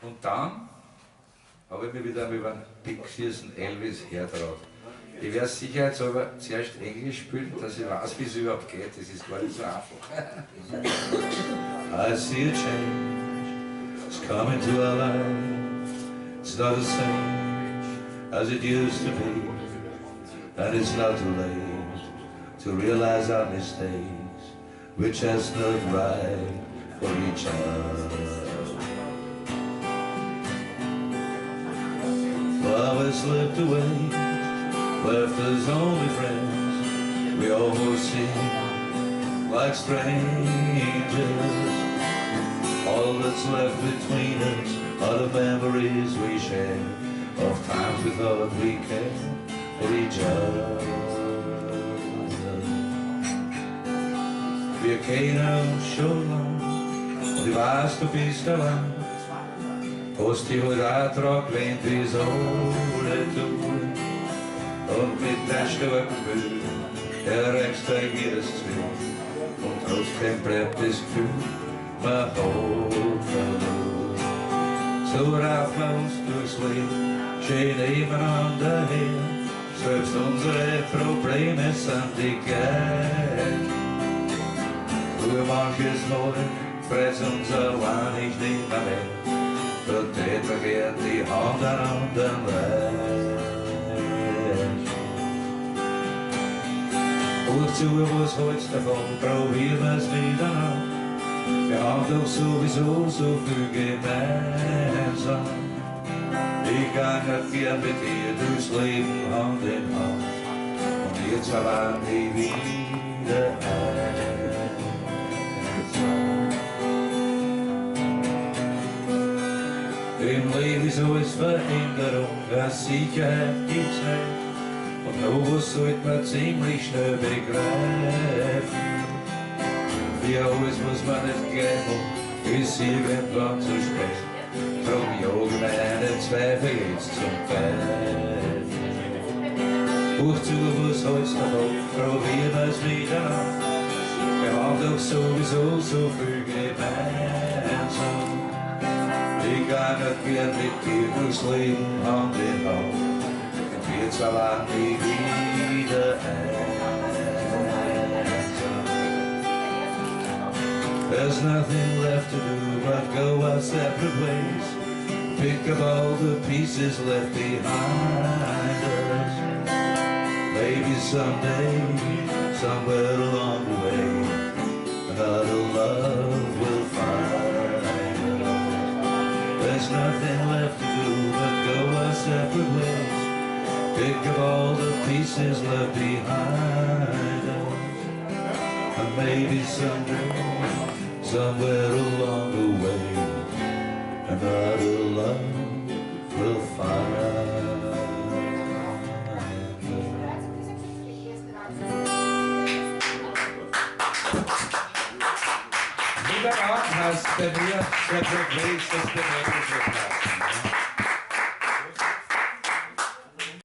Und dann habe ich mich wieder über den Pixies und Elvis hertraut. Ich werde sicherheitshalber zuerst Englisch spielen, dass ich weiß, wie es überhaupt geht. Das ist gar nicht so einfach. I see a change, it's coming to our life. It's not the same as it used to be, and it's not too late to realize our mistakes. We're just not right for each other. Flowers slipped away, left us only friends. We almost seem like strangers. All that's left between us are the memories we share of times we thought we cared for each other. Wir kennen uns schon lang und ich weiß, du bist allein. Hast dich heute auch dran gewöhnt, wie es alle tun. Und mit deinem starken Bild erregst du jedes Gefühl. Und trotzdem bleibt das Gefühl, man hat verloren. So raufen wir uns durchs Leben, schön nebeneinander her. Selbst unsere Probleme sind die gleichen. Nur manches Mal freut uns allein nicht mehr. Und tät wir gern die Hand an anderen reichen. Wozu, was hältst davon, probieren wir's miteinander. Wir haben doch sowieso so viel gemeinsam. Ich gang nicht gern mit dir durchs Leben Hand in Hand. Und wir zwei waren nie wieder einsam. Im Leben ist alles Veränderung, was Sicherheit gibt's nicht. Und noch was sollte man ziemlich schnell begreifen. Wie alles muss man nicht gleich machen, ist irgendwann zu spät. Drum jagen meine Zweifel jetzt zum Pfeifen. Wozu, was hältst du davon, probieren wir's miteinander. Wir haben doch sowieso so viel gemeinsam. Ich gang nicht gern mit dir durchs Leben Hand in Hand. Und wir zwei waren nie wieder einsam. There's nothing left to do but go our separate ways. Pick up all the pieces left behind us. Maybe someday, somewhere along the way, another love will find. There's nothing left to do but go our separate ways. Pick up all the pieces left behind us. And maybe someday, somewhere along the way, another love will find. Lieber Rat heißt bei mir, der Progress des Bewerbungsvertrags.